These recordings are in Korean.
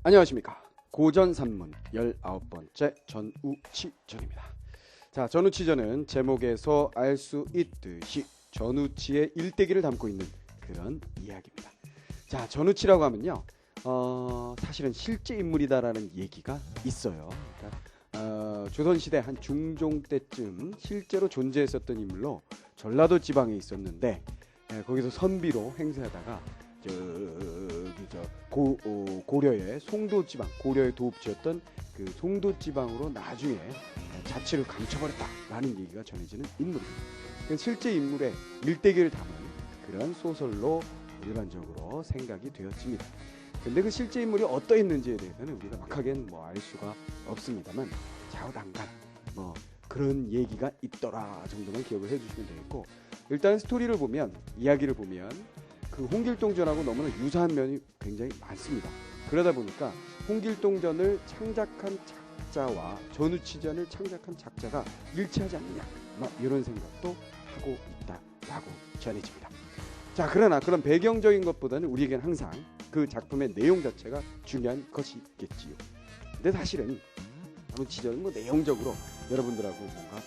안녕하십니까. 고전산문 19번째 전우치전입니다. 자, 전우치전은 제목에서 알 수 있듯이 전우치의 일대기를 담고 있는 그런 이야기입니다. 자, 전우치라고 하면요, 사실은 실제 인물이다라는 얘기가 있어요. 그러니까, 조선시대 한 중종 때쯤 실제로 존재했었던 인물로 전라도 지방에 있었는데, 거기서 선비로 행세하다가 고려의 송도지방, 고려의 도읍지였던 그 송도지방으로 나중에 자치를 감춰버렸다라는 얘기가 전해지는 인물입니다. 실제 인물의 일대기를 담은 그런 소설로 일반적으로 생각이 되어집니다. 근데 그 실제 인물이 어떠했는지에 대해서는 우리가 막하게는 알 수가 없습니다만 좌우당간 그런 얘기가 있더라 정도만 기억을 해주시면 되겠고, 일단 스토리를 보면, 이야기를 보면 그 홍길동전하고 너무나 유사한 면이 굉장히 많습니다. 그러다 보니까 홍길동전을 창작한 작자와 전우치전을 창작한 작자가 일치하지 않느냐, 이런 생각도 하고 있다라고 전해집니다. 자, 그러나 그런 배경적인 것보다는 우리에겐 항상 그 작품의 내용 자체가 중요한 것이겠지요. 근데 사실은 전우치전은 내용적으로 여러분들하고 뭔가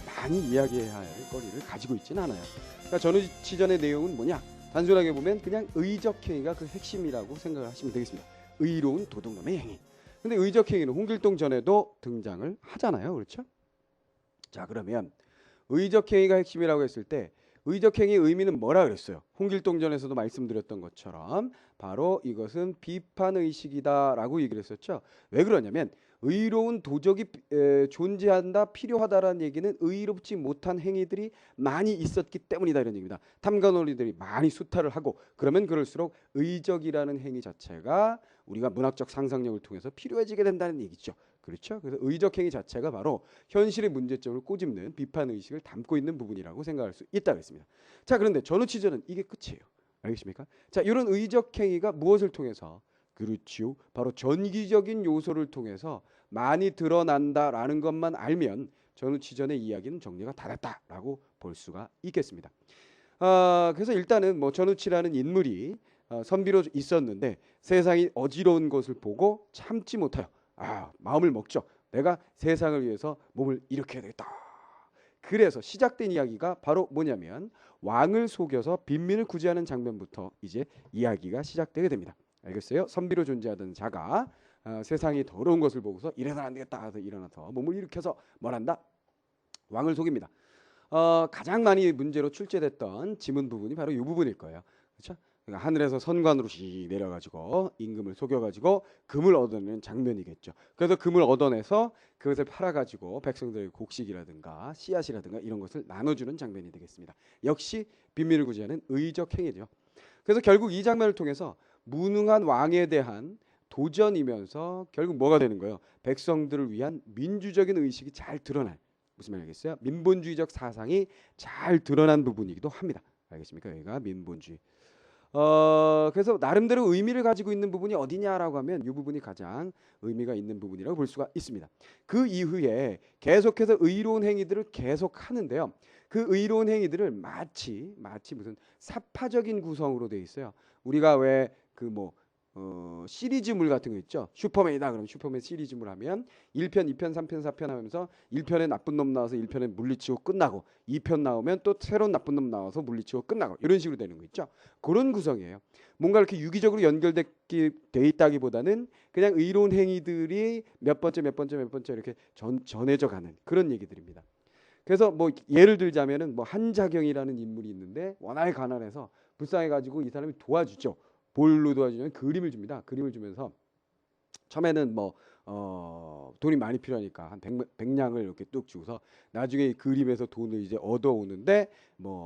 많이 이야기해야 할 거리를 가지고 있지는 않아요. 그러니까 전우치전의 내용은 뭐냐? 단순하게 보면 그냥 의적 행위가 그 핵심이라고 생각을 하시면 되겠습니다. 의로운 도둑놈의 행위. 근데 의적 행위는 홍길동전에도 등장을 하잖아요. 그렇죠? 자, 그러면 의적 행위가 핵심이라고 했을 때 의적 행위의 의미는 뭐라 그랬어요? 홍길동전에서도 말씀드렸던 것처럼 바로 이것은 비판의식이다라고 얘기를 했었죠. 왜 그러냐면 의로운 도적이 존재한다, 필요하다라는 얘기는 의롭지 못한 행위들이 많이 있었기 때문이다, 이런 얘기입니다. 탐관오리들이 많이 수탈을 하고 그러면 그럴수록 의적이라는 행위 자체가 우리가 문학적 상상력을 통해서 필요해지게 된다는 얘기죠. 그렇죠? 그래서 의적 행위 자체가 바로 현실의 문제점을 꼬집는 비판의식을 담고 있는 부분이라고 생각할 수 있다고 했습니다. 자, 그런데 전우치전은 이게 끝이에요. 알겠습니까? 자, 이런 의적 행위가 무엇을 통해서, 그렇지요, 바로 전기적인 요소를 통해서 많이 드러난다라는 것만 알면 전우치전의 이야기는 정리가 다 됐다라고 볼 수가 있겠습니다. 그래서 일단은 전우치라는 인물이 선비로 있었는데 세상이 어지러운 것을 보고 참지 못하여 마음을 먹죠. 내가 세상을 위해서 몸을 일으켜야 되겠다. 그래서 시작된 이야기가 바로 뭐냐면 왕을 속여서 빈민을 구제하는 장면부터 이제 이야기가 시작되게 됩니다. 알겠어요? 선비로 존재하던 자가 세상이 더러운 것을 보고서 이래서는 안 되겠다 해서 일어나서 몸을 일으켜서 뭘 한다? 왕을 속입니다. 가장 많이 문제로 출제됐던 지문 부분이 바로 이 부분일 거예요. 그렇죠? 그러니까 하늘에서 선관으로 씩 내려가지고 임금을 속여가지고 금을 얻어내는 장면이겠죠. 그래서 금을 얻어내서 그것을 팔아가지고 백성들의 곡식이라든가 씨앗이라든가 이런 것을 나눠주는 장면이 되겠습니다. 역시 빈민을 구제하는 의적 행위죠. 그래서 결국 이 장면을 통해서 무능한 왕에 대한 도전이면서 결국 뭐가 되는 거예요? 백성들을 위한 민주적인 의식이 잘 드러날, 무슨 말이겠어요? 민본주의적 사상이 잘 드러난 부분이기도 합니다. 알겠습니까? 여기가 민본주의. 그래서 나름대로 의미를 가지고 있는 부분이 어디냐라고 하면 이 부분이 가장 의미가 있는 부분이라고 볼 수가 있습니다. 그 이후에 계속해서 의로운 행위들을 계속 하는데요. 그 의로운 행위들을 마치 무슨 사파적인 구성으로 되어 있어요. 우리가 왜 시리즈물 같은 거 있죠. 슈퍼맨이다 그러면 슈퍼맨 시리즈물 하면 1편, 2편, 3편, 4편 하면서 1편에 나쁜 놈 나와서 1편에 물리치고 끝나고 2편 나오면 또 새로운 나쁜 놈 나와서 물리치고 끝나고 이런 식으로 되는 거 있죠. 그런 구성이에요. 뭔가 이렇게 유기적으로 연결돼 있다기보다는 그냥 의로운 행위들이 몇 번째 이렇게 전해져 가는 그런 얘기들입니다. 그래서 예를 들자면은 한자경이라는 인물이 있는데 워낙에 가난해서 불쌍해가지고 이 사람이 도와주죠. 뭘로 도와주냐면 그림을 줍니다. 그림을 주면서 처음에는 돈이 많이 필요하니까 한 100냥을 이렇게 뚝 주고서 나중에 이 그림에서 돈을 이제 얻어오는데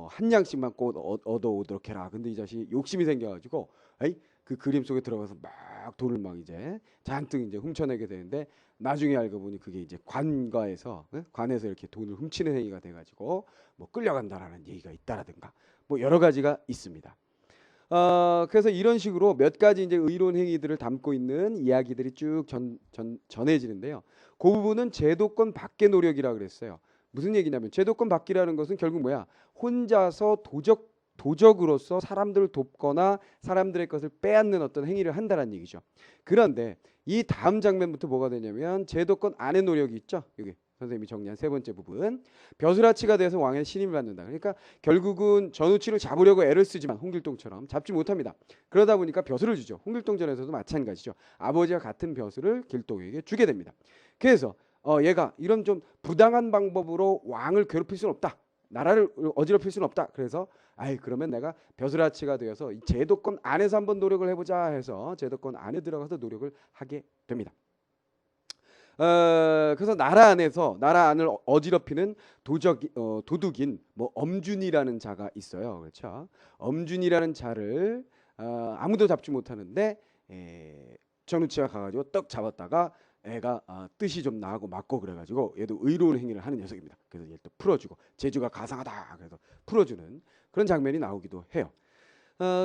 한 냥씩만 꼭 얻어오도록 해라. 근데 이 자식이 욕심이 생겨가지고 그 그림 속에 들어가서 막 돈을 막 이제 잔뜩 이제 훔쳐내게 되는데 나중에 알고 보니 그게 이제 관에서 이렇게 돈을 훔치는 행위가 돼가지고 끌려간다라는 얘기가 있다라든가 여러 가지가 있습니다. 그래서 이런 식으로 몇 가지 이제 의로운 행위들을 담고 있는 이야기들이 쭉 전해지는데요. 그 부분은 제도권 밖의 노력이라고 그랬어요. 무슨 얘기냐면 제도권 밖이라는 것은 결국 뭐야? 혼자서 도적 도적으로서 사람들을 돕거나 사람들의 것을 빼앗는 어떤 행위를 한다는 얘기죠. 그런데 이 다음 장면부터 뭐가 되냐면 제도권 안의 노력이 있죠. 여기 선생님이 정리한 세 번째 부분. 벼슬아치가 돼서 왕의 신임을 받는다. 그러니까 결국은 전우치를 잡으려고 애를 쓰지만 홍길동처럼 잡지 못합니다. 그러다 보니까 벼슬을 주죠. 홍길동전에서도 마찬가지죠. 아버지와 같은 벼슬을 길동에게 주게 됩니다. 그래서 얘가 이런 좀 부당한 방법으로 왕을 괴롭힐 수는 없다. 나라를 어지럽힐 수는 없다. 그래서 그러면 내가 벼슬아치가 되어서 이 제도권 안에서 한번 노력을 해보자 해서 제도권 안에 들어가서 노력을 하게 됩니다. 그래서 나라 안을 어지럽히는 도둑인 뭐 엄준이라는 자가 있어요. 그렇죠? 엄준이라는 자를 아무도 잡지 못하는데 전우치가 가가지고 떡 잡았다가 애가 뜻이 좀 나하고 맞고 그래가지고 얘도 의로운 행위를 하는 녀석입니다. 그래서 얘를 또 풀어주고 제주가 가상하다 그래서 풀어주는 그런 장면이 나오기도 해요.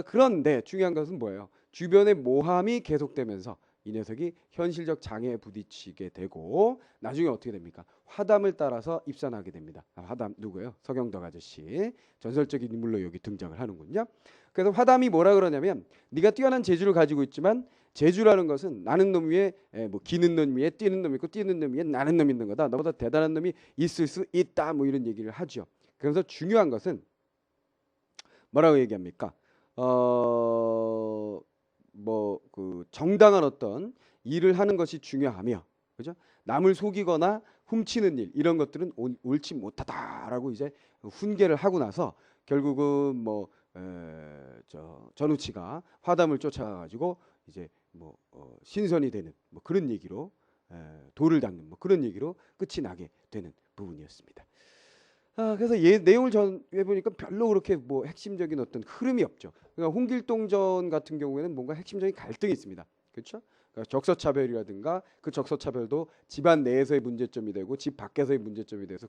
그런데 중요한 것은 뭐예요? 주변의 모함이 계속되면서 이 녀석이 현실적 장애에 부딪히게 되고 나중에 어떻게 됩니까? 화담을 따라서 입산하게 됩니다. 화담 누구예요? 서경덕 아저씨 전설적인 인물로 여기 등장을 하는군요. 그래서 화담이 뭐라 그러냐면 네가 뛰어난 재주를 가지고 있지만 재주라는 것은 나는 놈 위에 뭐 기는 놈 위에 뛰는 놈 있고 뛰는 놈 위에 나는 놈 있는 거다. 너보다 대단한 놈이 있을 수 있다. 뭐 이런 얘기를 하죠. 그래서 중요한 것은 뭐라고 얘기합니까? 뭐 그 정당한 어떤 일을 하는 것이 중요하며, 그죠? 남을 속이거나 훔치는 일 이런 것들은 옳지 못하다라고 이제 훈계를 하고 나서 결국은 뭐 전우치가 화담을 쫓아가지고 이제 뭐 신선이 되는 뭐 그런 얘기로 돌을 닦는 뭐 그런 얘기로 끝이 나게 되는 부분이었습니다. 그래서 내용을 해보니까 별로 그렇게 뭐 핵심적인 어떤 흐름이 없죠. 그러니까 홍길동전 같은 경우에는 뭔가 핵심적인 갈등이 있습니다. 그렇죠? 그러니까 적서차별이라든가 그 적서차별도 집안 내에서의 문제점이 되고 집 밖에서의 문제점이 돼서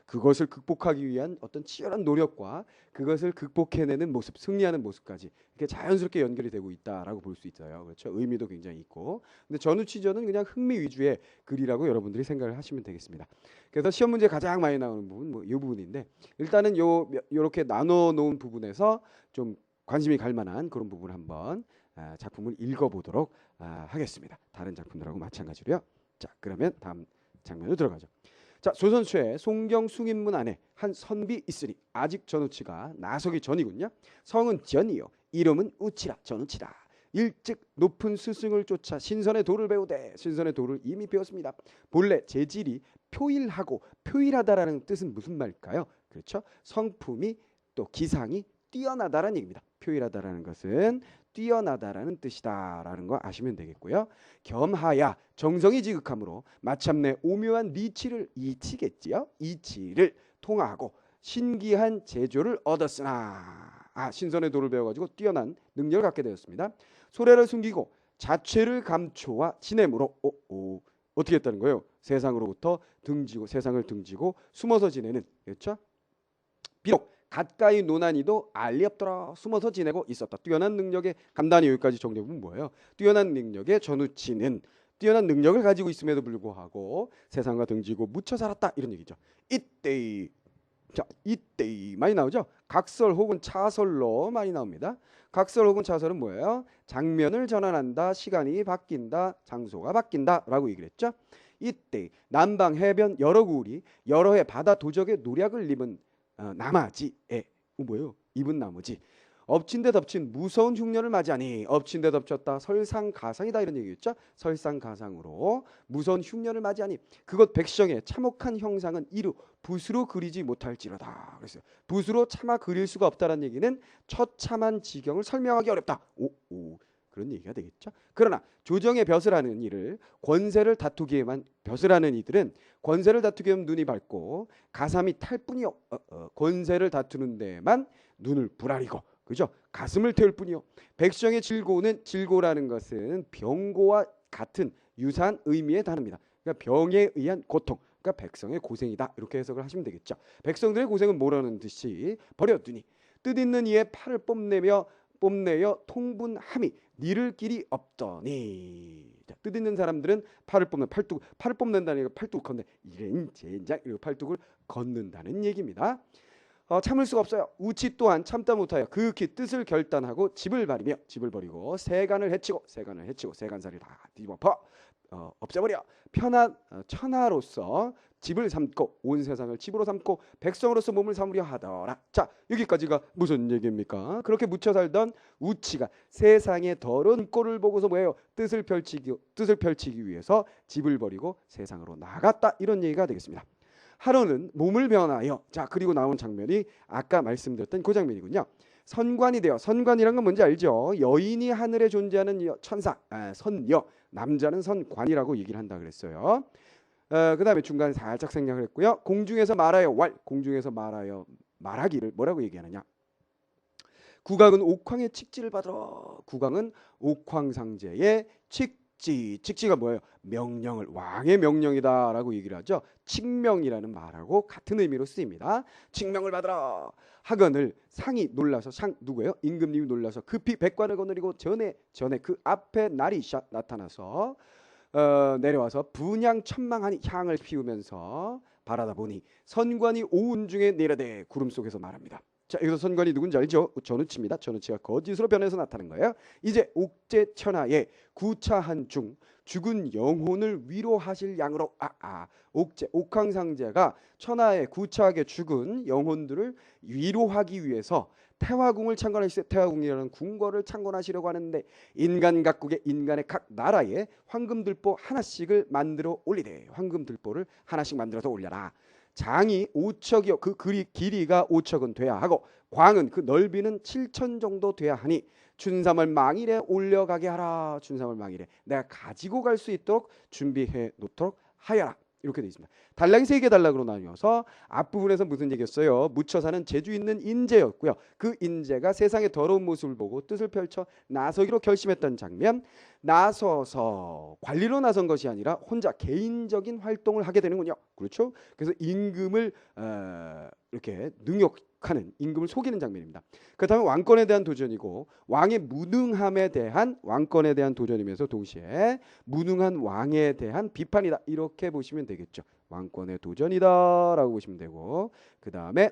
그것을 극복하기 위한 어떤 치열한 노력과 그것을 극복해내는 모습, 승리하는 모습까지 이렇게 자연스럽게 연결이 되고 있다라고 볼 수 있어요. 그렇죠? 의미도 굉장히 있고. 근데 전우치전은 그냥 흥미 위주의 글이라고 여러분들이 생각을 하시면 되겠습니다. 그래서 시험 문제 가장 많이 나오는 부분 뭐 이 부분인데 일단은 요렇게 나눠 놓은 부분에서 좀 관심이 갈 만한 그런 부분을 한번 작품을 읽어보도록 하겠습니다. 다른 작품들하고 마찬가지로요. 자, 그러면 다음 장면으로 들어가죠. 자, 조선 초에 송경 숭인문 안에 한 선비 있으니 아직 전우치가 나서기 전이군요. 성은 전이요 이름은 우치라 전우치다. 일찍 높은 스승을 쫓아 신선의 도를 배우되 신선의 도를 이미 배웠습니다. 본래 재질이 표일하고 표일하다라는 뜻은 무슨 말일까요? 그렇죠? 성품이 또 기상이 뛰어나다라는 얘기입니다. 표일하다라는 것은 뛰어나다라는 뜻이다라는 거 아시면 되겠고요. 겸하야 정성이 지극함으로 마침내 오묘한 이치겠지요. 이치를 통하고 신기한 재조를 얻었으나 신선의 도를 배워가지고 뛰어난 능력을 갖게 되었습니다. 소래를 숨기고 자취를 감초와 지냄으로 어떻게 했다는 거예요? 세상으로부터 세상을 등지고 숨어서 지내는, 그렇죠? 비록 가까이 논하니도 알리 없더라. 숨어서 지내고 있었다. 뛰어난 능력의 간단히 여기까지 정리해보면 뭐예요? 뛰어난 능력의 전우치는 뛰어난 능력을 가지고 있음에도 불구하고 세상과 등지고 묻혀 살았다. 이런 얘기죠. 이때이 많이 나오죠. 각설 혹은 차설로 많이 나옵니다. 각설 혹은 차설은 뭐예요? 장면을 전환한다, 시간이 바뀐다, 장소가 바뀐다 라고 얘기를 했죠. 이때 남방 해변 여러 구울이 여러 해 바다 도적의 노략을 입은 나머지에 뭐예요? 입은 나머지 엎친 데 덮친 무서운 흉년을 맞이하니 엎친 데 덮쳤다 설상가상이다 이런 얘기였죠. 설상가상으로 무서운 흉년을 맞이하니 그것 백성의 참혹한 형상은 이루 붓으로 그리지 못할지로다. 그랬어요. 붓으로 차마 그릴 수가 없다는 얘기는 처참한 지경을 설명하기 어렵다. 그런 얘기가 되겠죠. 그러나 조정의 벼슬하는 일을 권세를 다투기에만 벼슬하는 이들은 권세를 다투기 위한 눈이 밝고 가삼이 탈 뿐이요. 권세를 다투는 데만 눈을 부라리고, 그죠? 가슴을 태울 뿐이요. 백성의 질고라는 것은 병고와 같은 유사한 의미에 다릅니다. 그러니까 병에 의한 고통, 그러니까 백성의 고생이다. 이렇게 해석을 하시면 되겠죠. 백성들의 고생은 뭐라는 듯이 버려두니 뜻있는 이의 팔을 뽐내어 통분함이 니를 길이 없더니. 자, 뜻있는 사람들은 팔을 뽑는다는 얘기가 팔뚝 건네 이런 젠장 이렇게 팔뚝을 걷는다는 얘기입니다. 참을 수가 없어요. 우치 또한 참다 못하여 극히 뜻을 결단하고 집을 버리며 집을 버리고 세간을 해치고 세간살이 다 뒤집어 없애버려 천하로서 집을 삼고 온 세상을 집으로 삼고 백성으로서 몸을 삼으려 하더라. 자, 여기까지가 무슨 얘기입니까? 그렇게 묻혀 살던 우치가 세상의 더러운 꼴을 보고서 뭐예요? 뜻을 펼치기 위해서 집을 버리고 세상으로 나갔다. 이런 얘기가 되겠습니다. 하루는 몸을 변하여, 자, 그리고 나온 장면이 아까 말씀드렸던 그 장면이군요. 선관이 되어, 선관이란 건 뭔지 알죠? 여인이 하늘에 존재하는 천사, 선여, 남자는 선관이라고 얘기를 한다 그랬어요. 그 다음에 중간에 살짝 생략을 했고요. 공중에서 말하여 공중에서 말하기를 뭐라고 얘기하느냐? 국왕은 옥황의 칙지를 받으러. 국왕은 옥황상제의 칙지가 뭐예요? 명령을, 왕의 명령이다라고 얘기를 하죠. 칙명이라는 말하고 같은 의미로 쓰입니다. 칙명을 받으러. 하건을 상이 놀라서, 누구예요? 임금님이 놀라서 급히 백관을 거느리고 전에 그 앞에 날이 나타나서 내려와서 분향 천망하니 향을 피우면서 바라다 보니 선관이 오운 중에 내려대 구름 속에서 말합니다. 자, 여기서 선관이 누군지 알죠? 전우치입니다. 전우치가 거짓으로 변해서 나타난 거예요. 이제 옥제 천하에 구차한 중 죽은 영혼을 위로하실 양으로 옥황상제가 천하에 구차하게 죽은 영혼들을 위로하기 위해서 태화궁을 창건하시되 태화궁이라는 궁궐을 창건하시려고 하는데 인간 각국의 인간의 각 나라에 황금들보 하나씩을 만들어 올리되 황금들보를 하나씩 만들어서 올려라. 장이 5척이요 그 길이가 5척은 돼야 하고 광은 그 넓이는 7천 정도 돼야 하니 춘삼월 망일에 올려가게 하라. 춘삼월 망일에 내가 가지고 갈 수 있도록 준비해 놓도록 하여라. 이렇게 되어 있습니다. 단락이 3개 단락으로 나뉘어서 앞부분에서 무슨 얘기였어요? 묻혀 사는 재주 있는 인재였고요. 그 인재가 세상의 더러운 모습을 보고 뜻을 펼쳐 나서기로 결심했던 장면. 나서서 관리로 나선 것이 아니라 혼자 개인적인 활동을 하게 되는군요. 그렇죠? 그래서 임금을 이렇게 능욕하는, 임금을 속이는 장면입니다. 그렇다면 왕권에 대한 도전이고 왕의 무능함에 대한, 왕권에 대한 도전이면서 동시에 무능한 왕에 대한 비판이다. 이렇게 보시면 되겠죠. 왕권의 도전이다 라고 보시면 되고, 그 다음에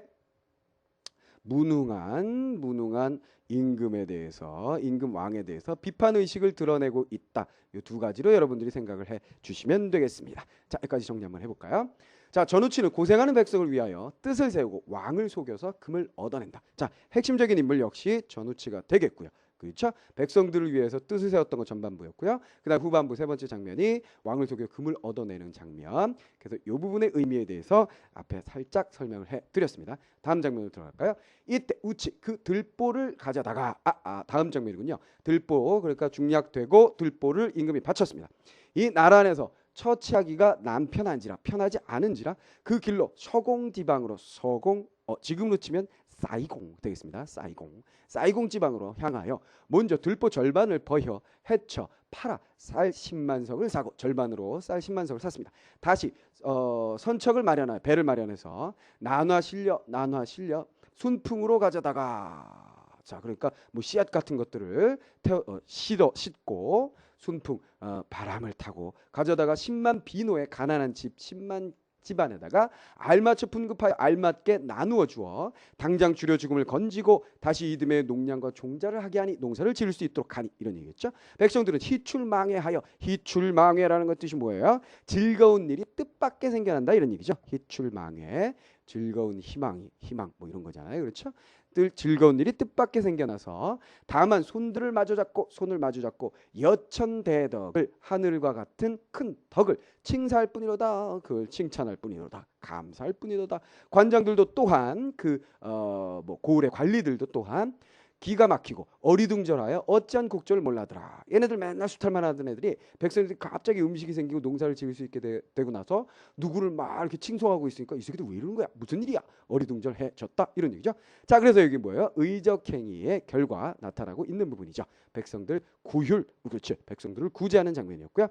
무능한 임금에 대해서, 임금 왕에 대해서 비판 의식을 드러내고 있다. 이 두 가지로 여러분들이 생각을 해 주시면 되겠습니다. 자, 여기까지 정리 한번 해볼까요? 자, 전우치는 고생하는 백성을 위하여 뜻을 세우고 왕을 속여서 금을 얻어낸다. 자, 핵심적인 인물 역시 전우치가 되겠고요. 그렇죠? 백성들을 위해서 뜻을 세웠던 것 전반부였고요. 그다음 후반부 세 번째 장면이 왕을 속여 금을 얻어내는 장면. 그래서 이 부분의 의미에 대해서 앞에 살짝 설명을 해드렸습니다. 다음 장면으로 들어갈까요? 이때 우치 그 들보를 가져다가 다음 장면이군요. 들보, 그러니까 중략되고 들보를 임금이 바쳤습니다. 이 나라 안에서 처치하기가 난편한지라, 편하지 않은지라 그 길로 서공지방으로, 지금으로 치면 사이공 되겠습니다. 사이공 지방으로 향하여 먼저 들보 절반을 버혀 해쳐 팔아 쌀 10만 석을 사고, 절반으로 쌀 10만 석을 샀습니다. 다시 선척을 마련하여, 배를 마련해서 나눠 실려 순풍으로 가져다가, 자, 그러니까 뭐 씨앗 같은 것들을 싣고 순풍, 바람을 타고 가져다가 10만 비노의 가난한 집 10만 집안에다가 알맞춰 분급하여 알맞게 나누어 주어 당장 주려 죽음을 건지고 다시 이듬해 농량과 종자를 하게 하니 농사를 지을 수 있도록 하니, 이런 얘기겠죠. 백성들은 희출망회하여, 희출망회라는 것 뜻이 뭐예요? 즐거운 일이 뜻밖에 생겨난다, 이런 얘기죠. 희출망회, 즐거운 희망 뭐 이런 거잖아요. 그렇죠? 즐거운 일이 뜻밖에 생겨나서 다만 손을 마주 잡고 여천대덕을, 하늘과 같은 큰 덕을 칭사할 뿐이로다. 그걸 칭찬할 뿐이로다. 감사할 뿐이로다. 관장들도 또한 고을의 관리들도 또한 기가 막히고 어리둥절하여 어찌한 곡절을 몰라더라. 얘네들 맨날 수탈만 하던 애들이, 백성들이 갑자기 음식이 생기고 농사를 지을 수 있게 되고 나서 누구를 막 이렇게 칭송하고 있으니까 이 새끼들 왜 이러는 거야? 무슨 일이야? 어리둥절해졌다, 이런 얘기죠. 자, 그래서 여기 뭐예요? 의적행위의 결과 나타나고 있는 부분이죠. 백성들 구휼, 그렇죠. 백성들을 구제하는 장면이었고요.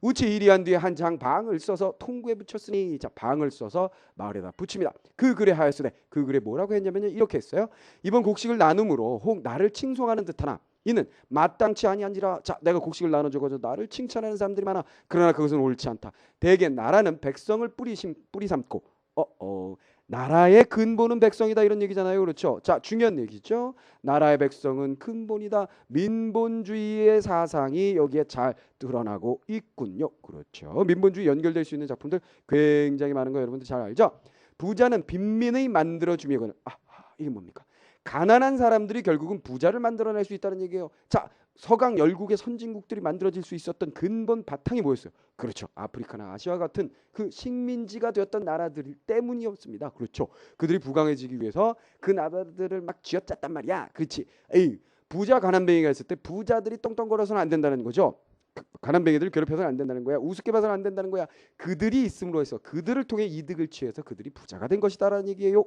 우치 이리한 뒤에 한 장 방을 써서 통구에 붙였으니, 자, 방을 써서 마을에다 붙입니다. 그 글에 하였으되, 그 글에 뭐라고 했냐면요, 이렇게 했어요. 이번 곡식을 나눔으로 혹 나를 칭송하는 듯하나 이는 마땅치 아니한지라. 자, 내가 곡식을 나눠줘서 나를 칭찬하는 사람들이 많아. 그러나 그것은 옳지 않다. 대개 나라는 백성을 뿌리 삼고 나라의 근본은 백성이다 이런 얘기잖아요. 그렇죠? 자, 중요한 얘기죠. 나라의 백성은 근본이다. 민본주의의 사상이 여기에 잘 드러나고 있군요. 그렇죠. 민본주의 연결될 수 있는 작품들 굉장히 많은 거 여러분들 잘 알죠? 부자는 빈민의 만들어주며 이게 뭡니까? 가난한 사람들이 결국은 부자를 만들어낼 수 있다는 얘기예요. 자, 서강 열국의 선진국들이 만들어질 수 있었던 근본 바탕이 뭐였어요? 그렇죠. 아프리카나 아시아 같은 그 식민지가 되었던 나라들 때문이었습니다. 그렇죠. 그들이 부강해지기 위해서 그 나라들을 막 쥐어짰단 말이야. 그렇지. 에이, 부자 가난뱅이가 있을 때 부자들이 똥똥거려서는 안 된다는 거죠. 가난뱅이들을 괴롭혀서는 안 된다는 거야. 우습게 봐서는 안 된다는 거야. 그들이 있음으로 해서 그들을 통해 이득을 취해서 그들이 부자가 된 것이다라는 얘기예요.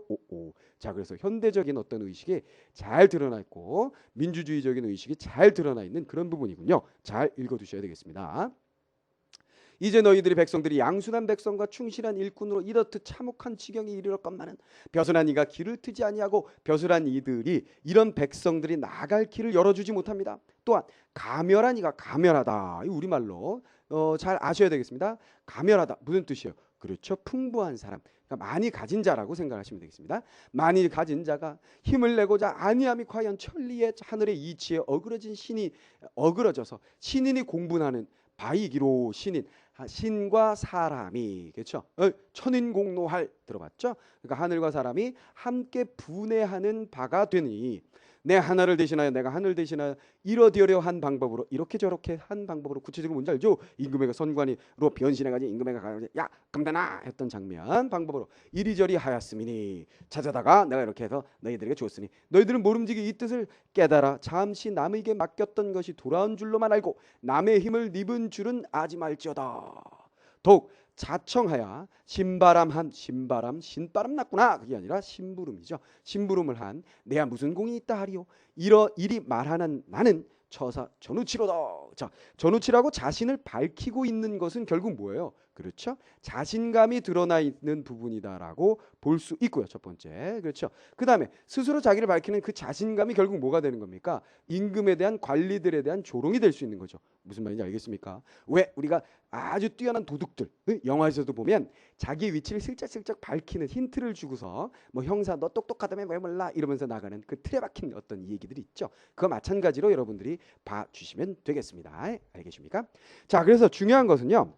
자, 그래서 현대적인 어떤 의식이 잘 드러나 있고 민주주의적인 의식이 잘 드러나 있는 그런 부분이군요. 잘 읽어두셔야 되겠습니다. 이제 너희들이 백성들이 양순한 백성과 충실한 일꾼으로 이렇듯 참혹한 지경에 이르렀건만은 벼슬한 이가 길을 트지 아니하고 벼슬한 이들이 이런 백성들이 나갈 길을 열어주지 못합니다. 또한 가멸한 이가 가멸하다. 이 우리말로 잘 아셔야 되겠습니다. 가멸하다 무슨 뜻이에요? 그렇죠. 풍부한 사람. 그러니까 많이 가진 자라고 생각하시면 되겠습니다. 많이 가진 자가 힘을 내고자 아니함이 과연 천리의 하늘의 이치에 어그러진 신이 어그러져서 신인이 공분하는 바이기로 신과 사람이 그렇죠. 천인공노할 들어봤죠? 그러니까 하늘과 사람이 함께 분해하는 바가 되니 내 하나를 대신하여 내가 하늘 대신하여 이러되려 한 방법으로 이렇게 저렇게 한 방법으로 구체적으로 뭔지 알죠? 임금에게 선관위로 변신해가지고 임금에게 가가지고 야 금단아 했던 장면 방법으로 이리저리 하였음이니 찾아다가 내가 이렇게 해서 너희들에게 줬으니 너희들은 모름지기 이 뜻을 깨달아 잠시 남에게 맡겼던 것이 돌아온 줄로만 알고 남의 힘을 입은 줄은 아지 말지어다. 더욱 자청하여 신바람 신바람 났구나. 그게 아니라 심부름이죠. 심부름을 한 내야 무슨 공이 있다 하리요. 이리 말하는 나는 처사 전우치로다. 자, 전우치라고 자신을 밝히고 있는 것은 결국 뭐예요? 그렇죠. 자신감이 드러나 있는 부분이다라고 볼 수 있고요. 첫 번째. 그렇죠. 그 다음에 스스로 자기를 밝히는 그 자신감이 결국 뭐가 되는 겁니까? 임금에 대한 관리들에 대한 조롱이 될 수 있는 거죠. 무슨 말인지 알겠습니까? 왜 우리가 아주 뛰어난 도둑들 영화에서도 보면 자기 위치를 슬쩍슬쩍 밝히는 힌트를 주고서 뭐 형사 너 똑똑하다며 왜 몰라 이러면서 나가는 그 틀에 박힌 어떤 얘기들이 있죠. 그거 마찬가지로 여러분들이 봐주시면 되겠습니다. 알겠습니까? 자, 그래서 중요한 것은요.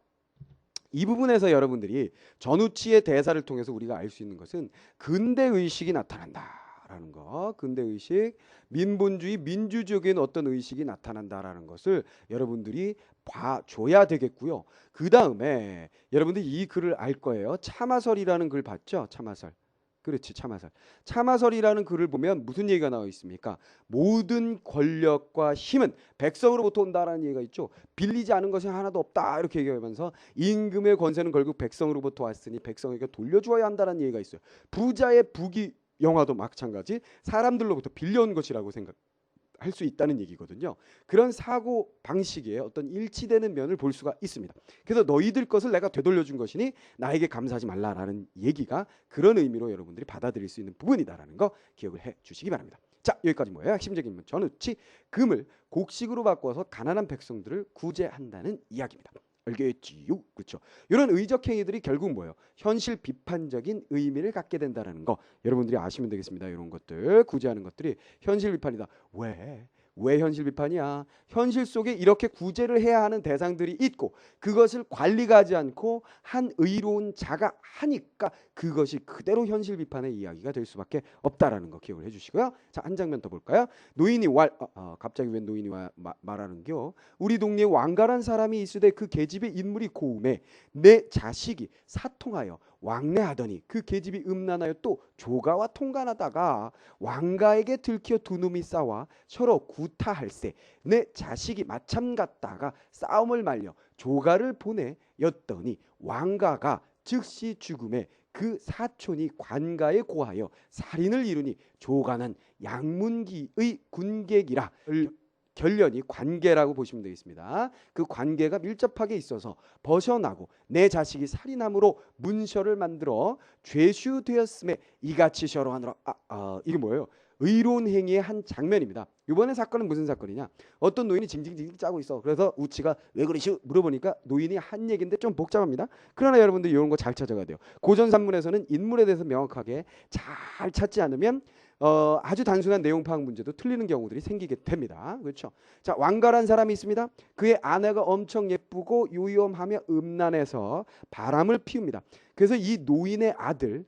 이 부분에서 여러분들이 전우치의 대사를 통해서 우리가 알 수 있는 것은 근대의식이 나타난다라는 거. 근대의식, 민본주의, 민주적인 어떤 의식이 나타난다라는 것을 여러분들이 봐줘야 되겠고요. 그 다음에 여러분들이 이 글을 알 거예요. 참화설이라는 글 봤죠? 참화설. 그렇지, 참화설. 참화설이라는 글을 보면 무슨 얘기가 나와 있습니까? 모든 권력과 힘은 백성으로부터 온다라는 얘기가 있죠. 빌리지 않은 것이 하나도 없다 이렇게 얘기하면서 임금의 권세는 결국 백성으로부터 왔으니 백성에게 돌려주어야 한다는 얘기가 있어요. 부자의 부귀 영화도 마찬가지 사람들로부터 빌려온 것이라고 생각할 수 있다는 얘기거든요. 그런 사고 방식의 어떤 일치되는 면을 볼 수가 있습니다. 그래서 너희들 것을 내가 되돌려준 것이니 나에게 감사하지 말라라는 얘기가 그런 의미로 여러분들이 받아들일 수 있는 부분이다라는 거 기억을 해 주시기 바랍니다. 자, 여기까지 뭐예요? 핵심적인 문. 전우치 금을 곡식으로 바꿔서 가난한 백성들을 구제한다는 이야기입니다. 알겠지요? 그렇죠. 이런 의적 행위들이 결국 뭐예요? 현실 비판적인 의미를 갖게 된다는 거 여러분들이 아시면 되겠습니다. 이런 것들 구제하는 것들이 현실 비판이다. 왜 현실 비판이야? 현실 속에 이렇게 구제를 해야 하는 대상들이 있고 그것을 관리가 하지 않고 한 의로운 자가 하니까 그것이 그대로 현실 비판의 이야기가 될 수밖에 없다라는 거 기억을 해주시고요. 자, 한 장면 더 볼까요? 노인이 갑자기 왜 노인이 말하는겨? 우리 동네에 왕가란 사람이 있으되 그 계집의 인물이 고음해 내 자식이 사통하여 왕래하더니 그 계집이 음란하여 또 조가와 통간하다가 왕가에게 들키어 두 놈이 싸워 서로 구타할세 내 자식이 마참 갔다가 싸움을 말려 조가를 보내였더니 왕가가 즉시 죽음에 그 사촌이 관가에 고하여 살인을 이루니 조가는 양문기의 군객이라 결련이 관계라고 보시면 되겠습니다. 그 관계가 밀접하게 있어서 벗어나고 내 자식이 살인함으로 문서를 만들어 죄수되었음에 이같이 저러하느라 이게 뭐예요? 의로운 행위의 한 장면입니다. 이번에 사건은 무슨 사건이냐? 어떤 노인이 징징징 짜고 있어. 그래서 우치가 왜 그러시오? 물어보니까 노인이 한 얘기인데 좀 복잡합니다. 그러나 여러분들 이런 거 잘 찾아가야 돼요. 고전 산문에서는 인물에 대해서 명확하게 잘 찾지 않으면 아주 단순한 내용 파악 문제도 틀리는 경우들이 생기게 됩니다. 그렇죠? 자, 왕가란 사람이 있습니다. 그의 아내가 엄청 예쁘고 유염하며 음란해서 바람을 피웁니다. 그래서 이 노인의 아들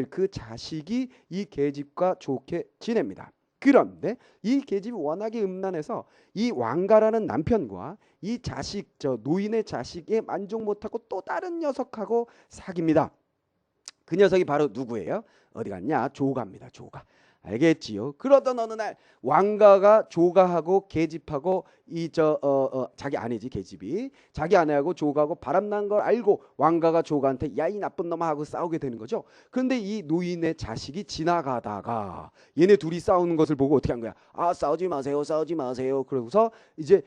그 자식이 이 계집과 좋게 지냅니다. 그런데 이 계집이 워낙에 음란해서 이 왕가라는 남편과 이 자식, 저 노인의 자식에 만족 못하고 또 다른 녀석하고 사깁니다. 그 녀석이 바로 누구예요? 어디 갔냐? 조가입니다. 조가. 알겠지요? 그러던 어느 날 왕가가 조가하고 계집하고 자기 아내지, 계집이 자기 아내하고 조가하고 바람난 걸 알고 왕가가 조가한테 야 이 나쁜 놈아 하고 싸우게 되는 거죠. 그런데 이 노인의 자식이 지나가다가 얘네 둘이 싸우는 것을 보고 어떻게 한 거야? 아, 싸우지 마세요, 싸우지 마세요. 그러고서 이제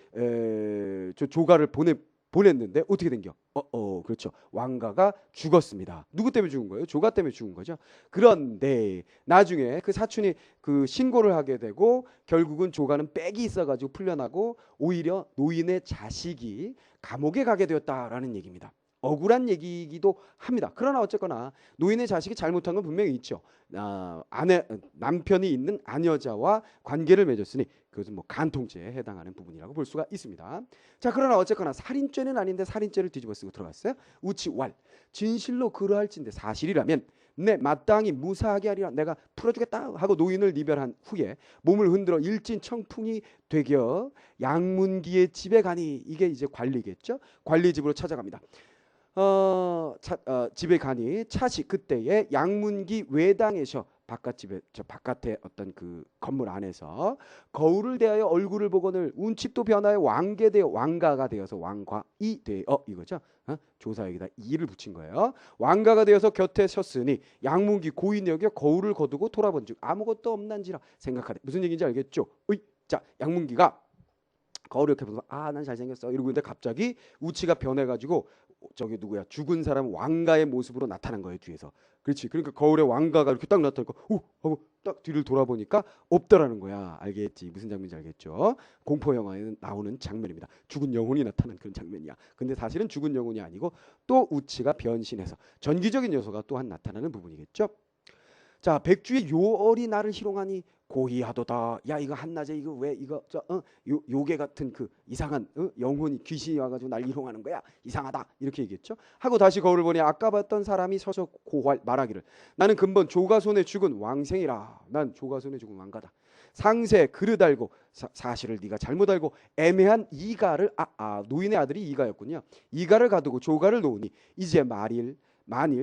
저 조가를 보냈는데 어떻게 된겨? 그렇죠. 왕가가 죽었습니다. 누구 때문에 죽은 거예요? 조가 때문에 죽은 거죠. 그런데 나중에 그 사촌이 그 신고를 하게 되고 결국은 조가는 빽이 있어가지고 풀려나고 오히려 노인의 자식이 감옥에 가게 되었다라는 얘기입니다. 억울한 얘기이기도 합니다. 그러나 어쨌거나 노인의 자식이 잘못한 건 분명히 있죠. 남편이 있는 아녀자와 관계를 맺었으니 그것은 뭐 간통죄에 해당하는 부분이라고 볼 수가 있습니다. 자, 그러나 어쨌거나 살인죄는 아닌데 살인죄를 뒤집어 쓰고 들어갔어요. 우치왈 진실로 그러할진데 사실이라면 내 마땅히 무사하게 하리라 내가 풀어주겠다 하고 노인을 리별한 후에 몸을 흔들어 일진청풍이 되겨 양문기의 집에 가니 이게 이제 관리겠죠. 관리집으로 찾아갑니다. 집에 가니 차시 그때에 양문기 외당에서 바깥에 어떤 그 건물 안에서 거울을 대하여 얼굴을 보거늘 운칩도 변하여 왕가가 되어서 왕과이 되어 이거죠. 조사역에다 이를 붙인 거예요. 왕가가 되어서 곁에 섰으니 양문기 고인 여겨 거울을 거두고 돌아본즉 아무것도 없난지라 생각하되 무슨 얘기인지 알겠죠? 자, 양문기가 거울 이렇게 보면서 난 잘생겼어 이러고 있는데 갑자기 우치가 변해가지고 저기 누구야 죽은 사람 왕가의 모습으로 나타난 거예요 뒤에서. 그렇지. 그러니까 거울에 왕가가 이렇게 딱 나타나고 하고 딱 뒤를 돌아보니까 없더라는 거야. 알겠지? 무슨 장면인지 알겠죠? 공포 영화에 나오는 장면입니다. 죽은 영혼이 나타난 그런 장면이야. 근데 사실은 죽은 영혼이 아니고 또 우치가 변신해서 전기적인 요소가 또한 나타나는 부분이겠죠. 자, 백주의 요얼이 나를 희롱하니 고희하도다. 야, 이거 한낮에 이거 왜 이거 요괴 같은 그 이상한 영혼이 귀신이 와가지고 날 희롱하는 거야. 이상하다. 이렇게 얘기했죠. 하고 다시 거울을 보니 아까 봤던 사람이 서서 말하기를 나는 근본 조가손에 죽은 왕생이라. 난 조가손에 죽은 왕가다. 상세 그릇 알고 사실을 네가 잘못 알고 애매한 이가를 노인의 아들이 이가였군요. 이가를 가두고 조가를 놓으니 이제 만일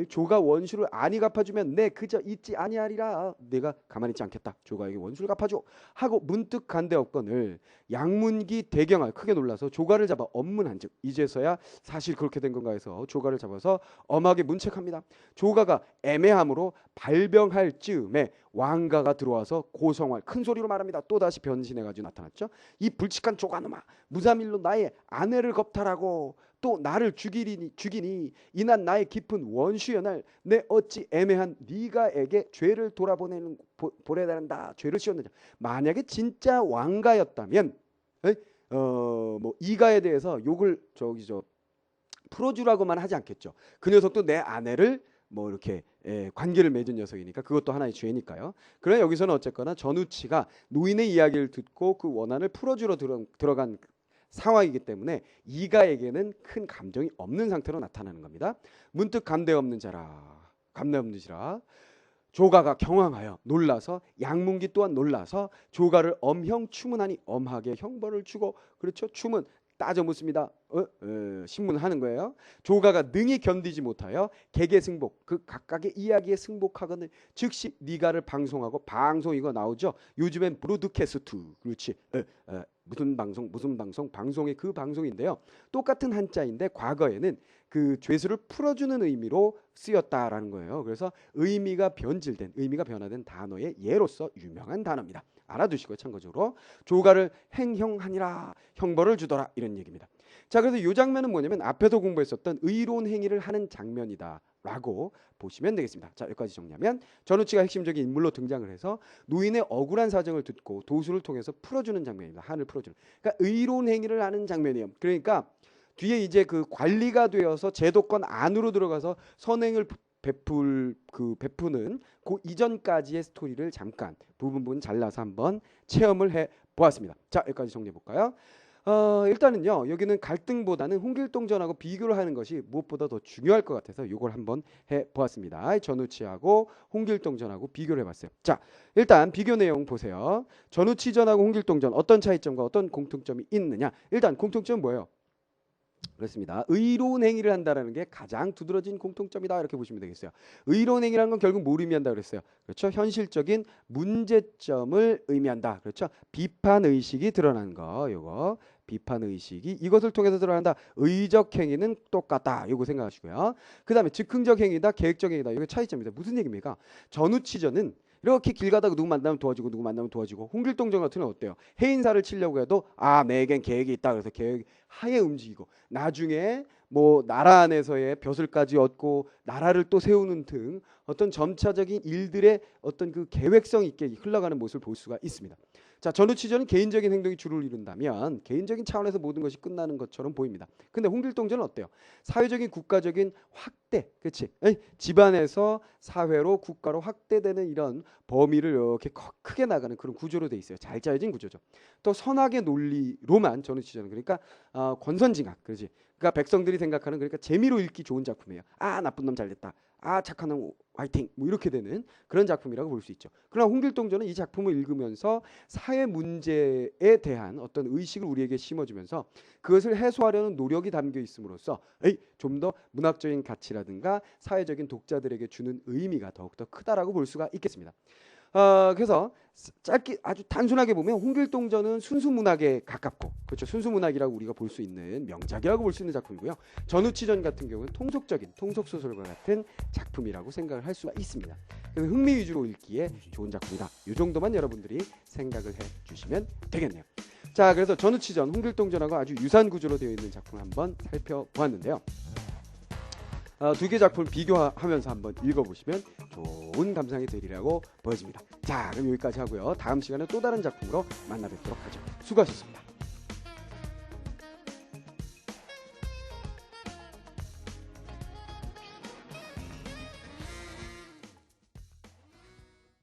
조가 원수를 아니 갚아주면 내 그저 잊지 아니하리라. 내가 가만히 있지 않겠다. 조가에게 원수를 갚아줘 하고 문득 간대없거늘 양문기 대경하 크게 놀라서 조가를 잡아 엄문한즉 이제서야 사실 그렇게 된 건가 해서 조가를 잡아서 엄하게 문책합니다. 조가가 애매함으로 발병할 즈음에 왕가가 들어와서 고성활 큰 소리로 말합니다. 또다시 변신해가지고 나타났죠. 이 불측한 조가놈아 무사밀로 나의 아내를 겁탈하고 또 나를 죽이니 이난 나의 깊은 원수여날 내 어찌 애매한 네가에게 죄를 보내다는다. 죄를 씌웠느냐. 만약에 진짜 왕가였다면 뭐 이가에 대해서 욕을 풀어주라고만 하지 않겠죠. 그 녀석도 내 아내를 뭐 이렇게 관계를 맺은 녀석이니까 그것도 하나의 죄니까요. 그러나 여기서는 어쨌거나 전우치가 노인의 이야기를 듣고 그 원한을 풀어주러 들어간 상황이기 때문에 이가에게는 큰 감정이 없는 상태로 나타나는 겁니다. 문득 감대 없는 지라 조가가 경황하여 놀라서 양문기 또한 놀라서 조가를 엄형 추문하니 엄하게 형벌을 주고 그렇죠. 추문 따져 묻습니다. 신문하는 거예요. 조가가 능히 견디지 못하여 개개승복 그 각각의 이야기에 승복하거늘 즉시 니가를 방송하고 방송 이거 나오죠. 요즘엔 브로드캐스트 그렇지. 무슨 방송 방송의 그 방송인데요. 똑같은 한자인데 과거에는 그 죄수를 풀어주는 의미로 쓰였다라는 거예요. 그래서 의미가 변화된 단어의 예로서 유명한 단어입니다. 알아두시고요. 참고적으로 조가를 행형하니라 형벌을 주더라 이런 얘기입니다. 자, 그래서 이 장면은 뭐냐면 앞에서 공부했었던 의로운 행위를 하는 장면이다라고 보시면 되겠습니다. 자, 여기까지 정리하면 전우치가 핵심적인 인물로 등장을 해서 노인의 억울한 사정을 듣고 도수를 통해서 풀어주는 장면입니다. 한을 풀어주는. 그러니까 의로운 행위를 하는 장면이에요. 그러니까 뒤에 이제 그 관리가 되어서 제도권 안으로 들어가서 선행을 베푸는 그 이전까지의 스토리를 잠깐 부분 잘라서 한번 체험을 해 보았습니다. 자, 여기까지 정리해 볼까요? 일단은요, 여기는 갈등보다는 홍길동전하고 비교를 하는 것이 무엇보다 더 중요할 것 같아서 이걸 한번 해 보았습니다. 전우치하고 홍길동전하고 비교를 해봤어요. 자, 일단 비교 내용 보세요. 전우치전하고 홍길동전 어떤 차이점과 어떤 공통점이 있느냐? 일단 공통점은 뭐예요? 그렇습니다. 의로운 행위를 한다는 게 가장 두드러진 공통점이다 이렇게 보시면 되겠어요. 의로운 행위라는 건 결국 뭘 의미한다 그랬어요? 그렇죠. 현실적인 문제점을 의미한다. 그렇죠. 비판 의식이 드러나는 거. 요거 비판 의식이 이것을 통해서 드러난다. 의적 행위는 똑같다. 요거 생각하시고요. 그다음에 즉흥적 행위다, 계획적 행위다. 이거 차이점입니다. 무슨 얘기입니까? 전우치전은 이렇게 길 가다가 누구 만나면 도와주고 누구 만나면 도와주고, 홍길동전 같은 경우는 어때요? 해인사를 치려고 해도 내겐 계획이 있다. 그래서 계획 하에 움직이고, 나중에 뭐 나라 안에서의 벼슬까지 얻고 나라를 또 세우는 등 어떤 점차적인 일들의 어떤 그 계획성 있게 흘러가는 모습을 볼 수가 있습니다. 자, 전우치전은 개인적인 행동이 주를 이룬다면 개인적인 차원에서 모든 것이 끝나는 것처럼 보입니다. 근데 홍길동전은 어때요? 사회적인 국가적인 확대, 그렇지? 집안에서 사회로 국가로 확대되는 이런 범위를 이렇게 크게 나가는 그런 구조로 돼 있어요. 잘 짜여진 구조죠. 또 선악의 논리로만 전우치전은 그러니까 권선징악, 그렇지? 그러니까 백성들이 생각하는 그러니까 재미로 읽기 좋은 작품이에요. 나쁜 놈 잘됐다. 착한 놈 화이팅. 뭐 이렇게 되는 그런 작품이라고 볼 수 있죠. 그러나 홍길동전은 이 작품을 읽으면서 사회 문제에 대한 어떤 의식을 우리에게 심어주면서 그것을 해소하려는 노력이 담겨 있음으로써 좀 더 문학적인 가치라든가 사회적인 독자들에게 주는 의미가 더욱더 크다라고 볼 수가 있겠습니다. 그래서 짧게 아주 단순하게 보면 홍길동전은 순수 문학에 가깝고, 그렇죠, 순수 문학이라고 우리가 볼 수 있는 명작이라고 볼 수 있는 작품이고요. 전우치전 같은 경우는 통속적인 통속 소설과 같은 작품이라고 생각을 할 수가 있습니다. 그래서 흥미 위주로 읽기에 좋은 작품이다. 이 정도만 여러분들이 생각을 해주시면 되겠네요. 자, 그래서 전우치전, 홍길동전하고 아주 유사한 구조로 되어 있는 작품 한번 살펴보았는데요. 두 개 작품을 비교하면서 한번 읽어보시면 좋은 감상이 되리라고 보여집니다. 자, 그럼 여기까지 하고요. 다음 시간에 또 다른 작품으로 만나 뵙도록 하죠. 수고하셨습니다.